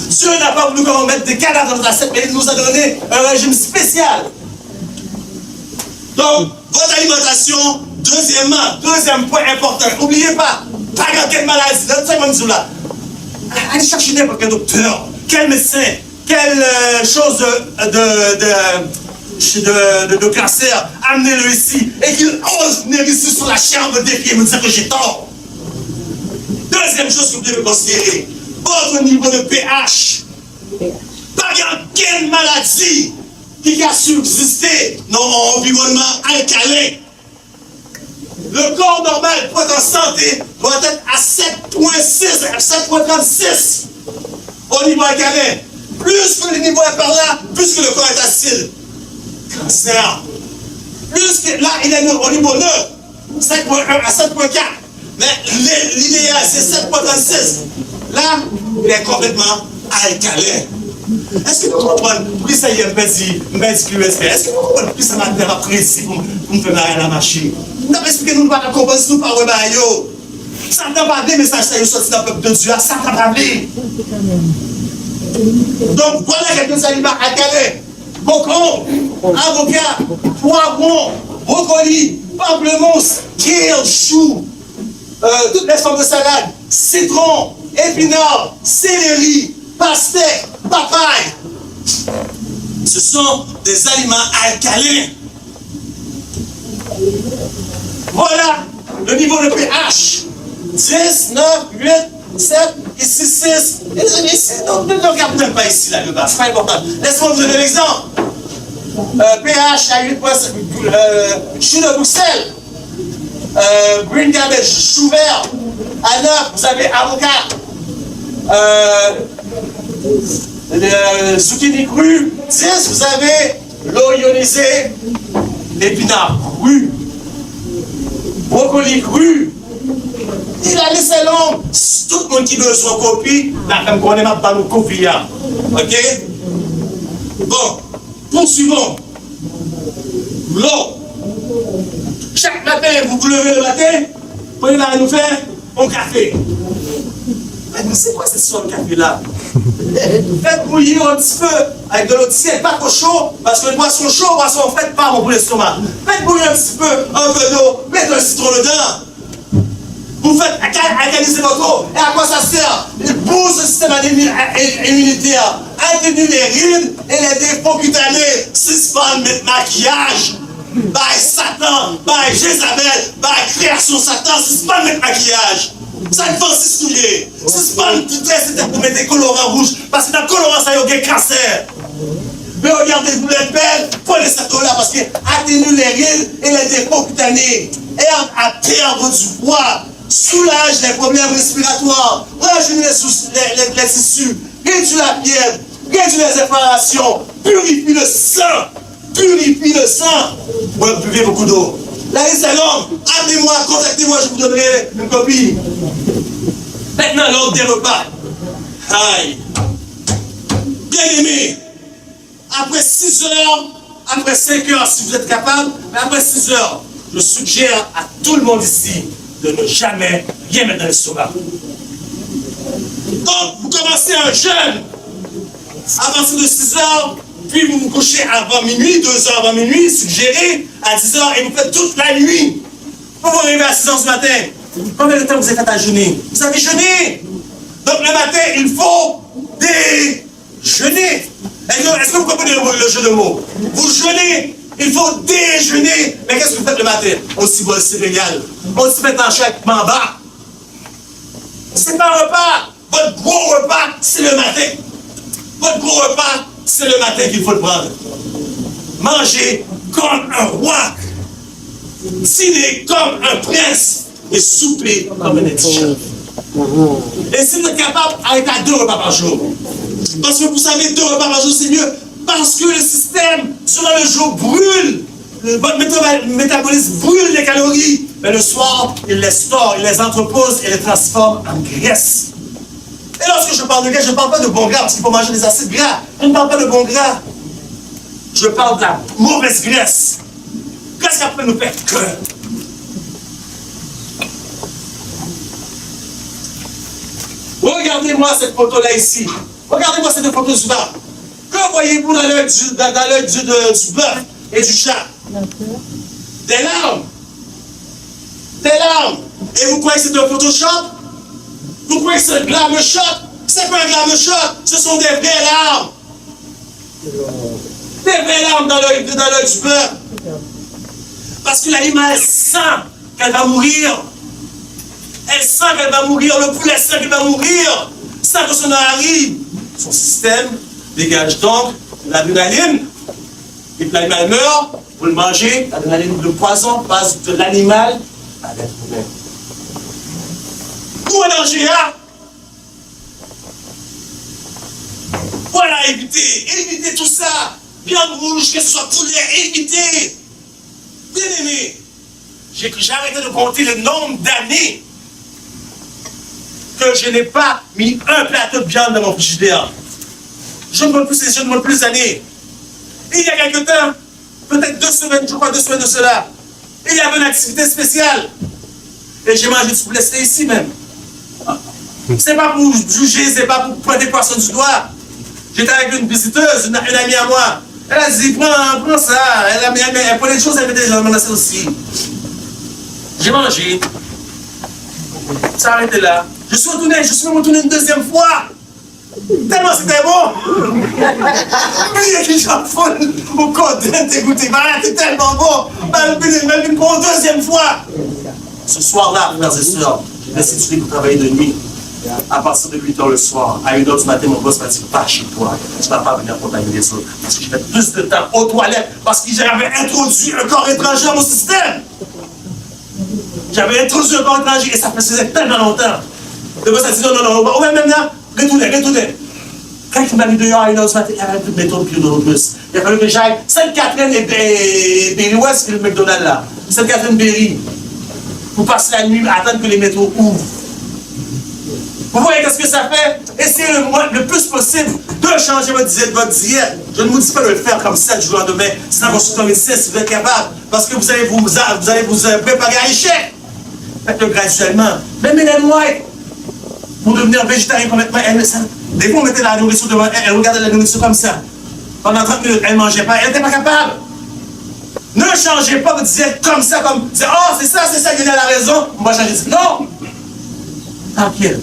Dieu n'a pas voulu qu'on mette des cadavres dans notre assiette, mais il nous a donné un régime spécial. Donc, votre alimentation, deuxième point important, n'oubliez pas, pas quelle maladie, là. Allez chercher n'importe quel docteur, quel médecin, quelle chose de cancer, amenez-le ici, et qu'il ose venir ici sur la chair me défier et me dire que j'ai tort. Deuxième chose que vous devez considérer, votre niveau de pH. Pas quelle maladie qui a subsisté dans un environnement alcalin. Le corps normal pour être en santé doit être à 7,6, à 7,36 au niveau alcalin. Plus que le niveau est par là, plus que le corps est acide. Cancer. Plus que là, il est au niveau 9, 7,1 à 7,4. Mais l'idéal, c'est 7,36. Là, il est complètement alcalin. Est-ce que vous comprenez? Oui, ça y est, est-ce que vous comprenez plus ça m'a fait apprécier pour me faire marrer la machine? Vous n'avez expliqué nous pas comprendre si nous pas rebaillons. Ça t'a pas dit, mais ça a sorti dans le peuple de Dieu. Ça t'a pas dit. Donc, voilà quelques aliments alcalins. Concombre, avocat, poivron, brocoli, pamplemousse, kale, chou, toutes les formes de salade, citron, épinards, céleri, pastèque, papaye. Ce sont des aliments alcalins. Voilà le niveau de pH. 10, 9, 8, 7, ici 6. Les amis, ne regardez même pas ici, là, le bas. C'est pas important. Laissez-moi vous donner l'exemple. pH à 8,5. Chou de Bruxelles. Green cabbage, chou vert. À 9, vous avez avocat. Zucchini cru. 10, vous avez l'eau ionisée. L'épinard cru. Brocoli cru. Et la liste est longue. Tout le monde qui veut son copie, la femme qu'on aime pas nos copies. Ok? Bon, poursuivons. L'eau. Chaque matin, vous vous levez le matin, vous allez nous faire un café. Mais c'est quoi cette histoire de café-là? Faites bouillir un petit peu avec de l'eau tiède, pas trop chaud, parce que une boisson chaude, boisson fraîche, pas bon pour l'estomac. Faites bouillir un petit peu, un peu d'eau, mettez un citron dedans. Vous faites alcaliser votre eau. Et à quoi ça sert? Il booste le système immunitaire, atténue les rides et les défauts cutanés, suspend le maquillage. By Satan, by Jézabel, by création Satan, suspend le maquillage. Ça ne fait aussi souiller. Suspend tout ça, c'était pour mettre des colorants rouges. Parce que dans le colorant, ça y a un cancer. Mais regardez-vous les belles, prenez cette eau-là parce qu'elle atténue les rides et les défauts cutanés. Aide à perdre du poids. Soulage les problèmes respiratoires, rajeunit les tissus, réduit la fièvre, réduit les inflammations, purifie le sang. Vous buvez beaucoup d'eau. La liste est longue. Appelez-moi, contactez-moi, je vous donnerai une copie. Maintenant, l'ordre des repas. Aïe. Bien aimé, après 6 heures, après 5 heures, si vous êtes capable, mais après 6 heures, je suggère à tout le monde ici de ne jamais rien mettre dans l'estomac. Donc, vous commencez un jeûne à partir de 6 heures, puis vous vous couchez avant minuit, 2 heures avant minuit, suggéré à 10 heures, et vous faites toute la nuit. Pour vous arriver à 6 heures du matin, combien de temps vous avez fait à jeûner? Vous avez jeûné! Donc le matin, il faut déjeuner. Est-ce que vous comprenez le jeu de mots? Vous jeûnez, il faut déjeuner. Mais qu'est-ce que vous faites le matin? On s'y boit le céréal. On s'y met en chaque mamba. C'est pas un repas. Votre gros repas, c'est le matin. Votre gros repas, c'est le matin qu'il faut le prendre. Mangez comme un roi. Dîner comme un prince. Et souper comme un indigent. Et si vous êtes capable, arrêtez à 2 repas par jour. Parce que vous savez, 2 repas par jour, c'est mieux. Parce que le système, durant le jour, brûle. Votre métabolisme brûle les calories. Mais le soir, il les store, il les entrepose et les transforme en graisse. Et lorsque je parle de graisse, je ne parle pas de bon gras, parce qu'il faut manger des acides gras. Je ne parle pas de bon gras. Je parle de la mauvaise graisse. Qu'est-ce qu'elle peut nous faire cœur? Regardez-moi cette photo-là ici. Regardez-moi cette photo-là. Que voyez-vous dans l'œil du bœuf et du chat? Des larmes. Des larmes. Et vous croyez que c'est un Photoshop? Vous croyez que c'est un glamour shot? C'est pas un glamour shot. Ce sont des vraies larmes. Des vraies larmes dans l'œil du bœuf. Parce que l'animal sent qu'elle va mourir. Elle sent qu'elle va mourir. Le poulet sent qu'elle va mourir. Sans que son arrive. Son système dégage donc l'adrénaline. Et puis l'animal meurt. Vous le mangez. L'adrénaline, le poison passe de l'animal à l'être humain. Où est danger, hein? Voilà, évitez tout ça. Viande rouge, que ce soit poulet, évitez. Bien aimé, j'ai arrêté de compter le nombre d'années que je n'ai pas mis un plateau de viande dans mon frigidaire. Je ne demande plus d'années. Il y a quelque temps, peut-être 2 semaines, je crois 2 semaines de cela, il y avait une activité spéciale. Et j'ai mangé du poulet, c'était ici même. C'est pas pour juger, c'est pas pour pointer personne du doigt. J'étais avec une visiteuse, une amie à moi. Elle a dit, prends ça. Elle prenait des choses, elle mettait dans ça aussi. J'ai mangé. Ça a arrêté là. Je suis même retourné une 2e fois. Tellement c'était bon. Mais il y a des gens folles au code dégoûté. C'était tellement bon. Même une 2e fois. Ce soir-là, frères et sœurs, j'ai décidé de travailler de nuit. À partir de 8 h le soir, à 1 h du matin, mon boss m'a dit, pas chez toi, tu ne vas pas venir contaminer les autres. Parce que j'ai fait plus de temps aux toilettes, parce que j'avais introduit un corps étranger dans mon système. J'avais introduit un corps étranger et ça faisait tellement longtemps. Le boss a dit, non, on va même là, retournez. Quand il m'a mis dehors à 1 h du matin, il y avait plus de métro de plus. Il a fallu que j'aille Sainte-Catherine et Berry-Ouest, c'est le McDonald's là. Sainte-Catherine-Berry. Pour passer la nuit, attendre que les métros ouvrent. Vous voyez qu'est-ce que ça fait? Essayez le plus possible de changer votre diète. Je ne vous dis pas de le faire comme ça du jour au lendemain. Sinon, consultez un médecin si vous êtes capable. Parce que vous allez vous préparer à l'échec. Faites-le graduellement. Même Hélène White, pour devenir végétarien complètement, des fois on mettait la nourriture devant elle, elle regardait la nourriture comme ça. Pendant 30 minutes, elle ne mangeait pas, elle n'était pas capable. Ne changez pas votre diète comme ça, comme dire, oh c'est ça, il a la raison, on va changer. Non! Tranquille.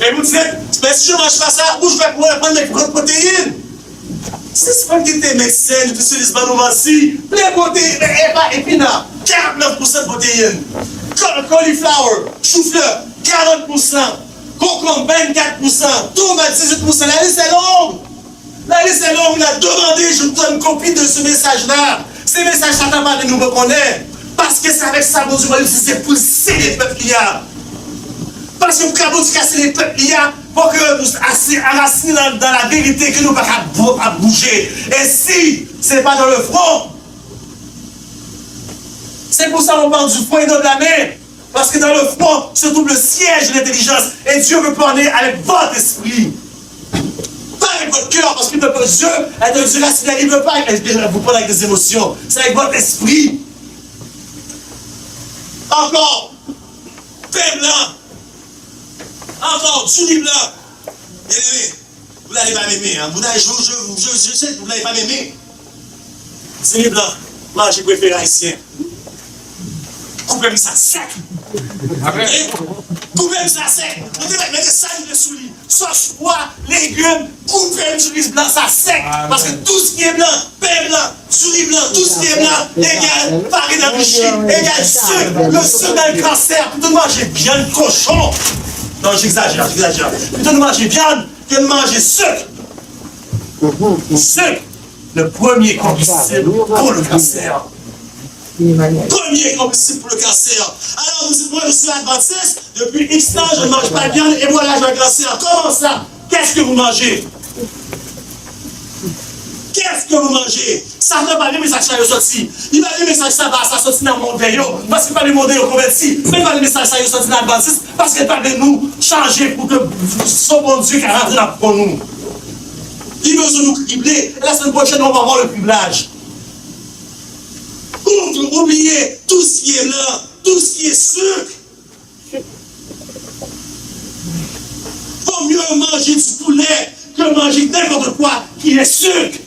Et vous dites, mais si je ne mange pas ça, où je vais pouvoir prendre mes protéines? C'est pas que tu es médecin, nutritionniste, Manomancy, les protéines, épinards, 49% de protéines. Cauliflower, chou-fleur, 40%. Concombre, 24%. Tomate, 18%. La liste est longue. La liste est longue. On a demandé, je vous donne une copie de ce message-là. Ces messages, ça t'a de nous reconnaître. Parce que c'est avec ça, mon Dieu, c'est pour les peuples qu'il y a. Parce que vous pouvez casser les peuples qu'il y a pour que vous enracinez dans la vérité que nous ne pouvons pas bouger. Et si ce n'est pas dans le front, c'est pour ça qu'on parle du front et non de la main. Parce que dans le front se trouve le siège de l'intelligence. Et Dieu veut parler avec votre esprit. Pas avec votre cœur, parce que Dieu est un Dieu rationnel. Il ne veut pas vous parler avec des émotions. C'est avec votre esprit. Encore, pain blanc. Encore, du riz blanc. Bien-aimé, vous n'allez pas m'aimer. Hein? Je sais que vous n'allez pas m'aimer. C'est riz blanc. Moi, j'ai préféré haïtien. Coupez-moi ça sec. Okay? Coupez ça sec. Vous devez mettre ça sous lui. Sauce, pois, légumes, coupez du riz blanc, ça sec. Parce que tout ce qui est blanc, pain blanc, du riz blanc, tout ce qui est blanc, égale farine enrichie, égale sucre. Le sucre dans le cancer. Plutôt de manger bien le cochon. Non, j'exagère. Plutôt de manger viande que de manger sucre. Sucre, le premier combustible pour le cancer. Premier combustible pour le cancer. Alors vous dites, moi je suis adventiste, depuis X temps je ne mange pas de viande et voilà j'ai un cancer. Comment ça? Qu'est-ce que vous mangez? Qu'est-ce que vous mangez? Ça ne va pas les messages ça y sorti. Il va les messages ça va sortir dans le monde veillot parce qu'il va les monde au converti. Mais il va les messages ça y sorti dans l'adventiste parce qu'il va nous changer pour que son bon Dieu qui a rentré là pour nous. Il veut nous cribler. Et la semaine prochaine on va avoir le criblage. Oubliez tout ce qui est blanc, tout ce qui est sucre. Vaut mieux manger du poulet que manger n'importe quoi qui est sucre.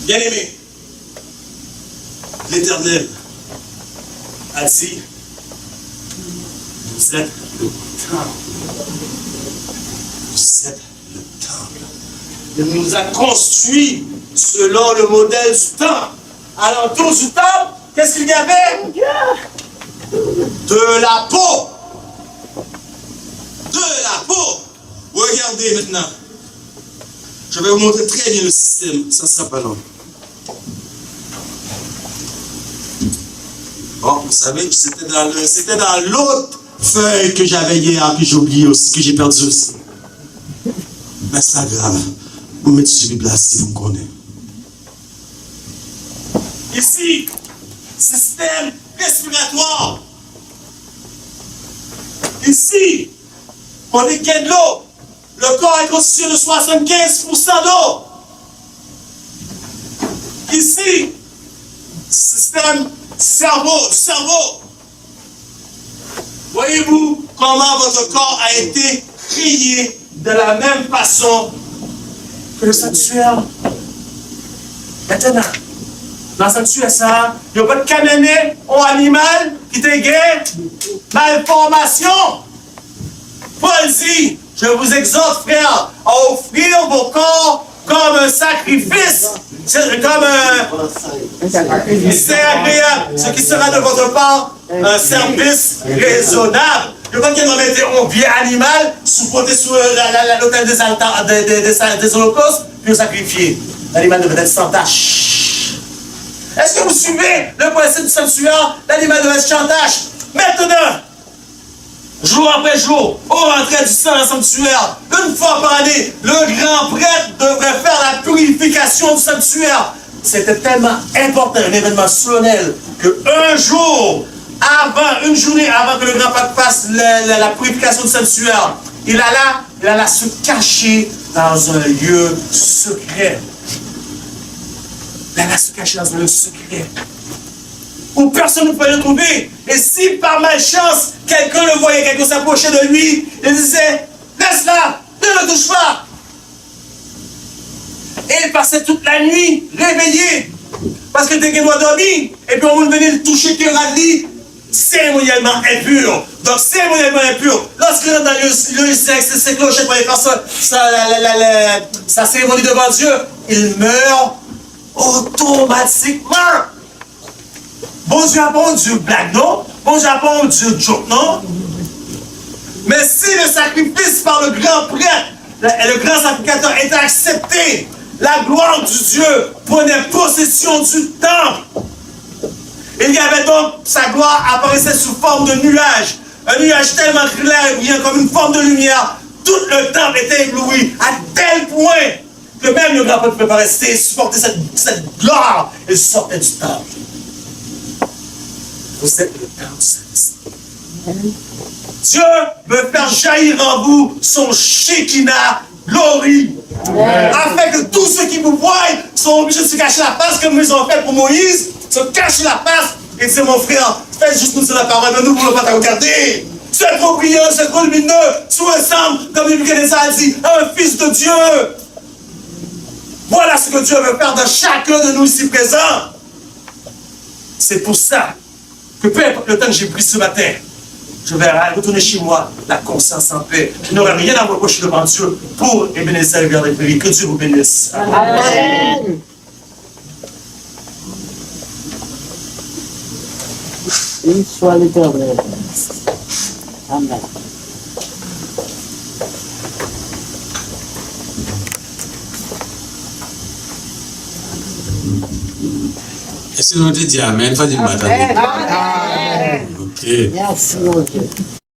Bien aimé, l'Éternel a dit, vous êtes le temple. Vous êtes le temple. Il nous a construit selon le modèle du temple. À l'entour du temple, qu'est-ce qu'il y avait? De la peau. De la peau. Regardez maintenant. Je vais vous montrer très bien le système. Ça ne sera pas long. Bon, vous savez, c'était dans l'autre feuille que j'avais hier, que j'ai oublié aussi, que j'ai perdu aussi. Mais c'est pas grave. Vous mettez sur Bible là si vous me connaissez. Ici, système respiratoire. Ici, on est qu'est de l'eau. Le corps est constitué de 75% d'eau. Ici, système cerveau. Voyez-vous comment votre corps a été créé de la même façon que le sanctuaire. Maintenant, dans le sanctuaire, ça, il n'y a pas de camionnet ou animal qui te guère. Malformation. Paul dit, je vous exhorte, frère, à offrir vos corps comme un sacrifice. Comme un agréable. Ce qui sera de votre part un service raisonnable. Je crois qu'il va mettre un bien animal supporté sur l'autel des holocaustes, puis le sacrifier. L'animal devait être sans tache. Est-ce que vous suivez le principe du sanctuaire? L'animal devait être sans tache. Maintenant, jour après jour, au rentrée du sang dans le sanctuaire, une fois par année, le grand prêtre devrait faire la purification du sanctuaire. C'était tellement important, un événement solennel, qu'un jour, une journée avant que le grand prêtre fasse la purification du sanctuaire, il alla se cacher dans un lieu secret. Il alla se cacher dans un lieu secret. Où personne ne pouvait le trouver. Et si par malchance, quelqu'un le voyait, quelqu'un s'approchait de lui, il disait, laisse-la, ne le touche pas. Et il passait toute la nuit réveillé. Parce que quelqu'un doit dormir. Et puis on venait le toucher, qu'il a dit, cérémoniellement impur. Donc cérémoniellement impur. Lorsqu'il est dans le lieu avec ses clochettes pour aller faire sa cérémonie devant Dieu, il meurt automatiquement. Bon Dieu a pas un Dieu blague, non? Bon Dieu a pas un Dieu joke, non? Mais si le sacrifice par le grand prêtre et le grand sacrificateur était accepté, la gloire du Dieu prenait possession du temple. Il y avait donc, sa gloire apparaissait sous forme de nuage. Un nuage tellement clair et brillant comme une forme de lumière. Tout le temple était ébloui à tel point que même le grand prêtre ne pouvait pas rester et supporter cette gloire. Il sortait du temple. Vous êtes le Père du Saint-Esprit. Dieu veut faire jaillir en vous son Shekinah glory. Afin que tous ceux qui vous voient sont obligés de se cacher la face comme ils ont fait pour Moïse, se cacher la face et dire mon frère, fais juste nous dire la parole, mais nous ne voulons pas te regarder. C'est trop brillant, c'est trop lumineux, tu ressembles, comme Nebuchadnezzar a dit, à un fils de Dieu. Voilà ce que Dieu veut faire de chacun de nous ici présents. C'est pour ça que peu importe le temps que j'ai pris ce matin, je vais retourner chez moi, la conscience en paix. Je n'aurai rien à me reprocher devant Dieu pour Ebenezer Rivière-des-Prairies. Que Dieu vous bénisse. Amen. Une soit l'Éternel. Amen. Est-ce que nous te dit Amen? Faut dire Amen. Amen. Ok. Merci, mon Dieu.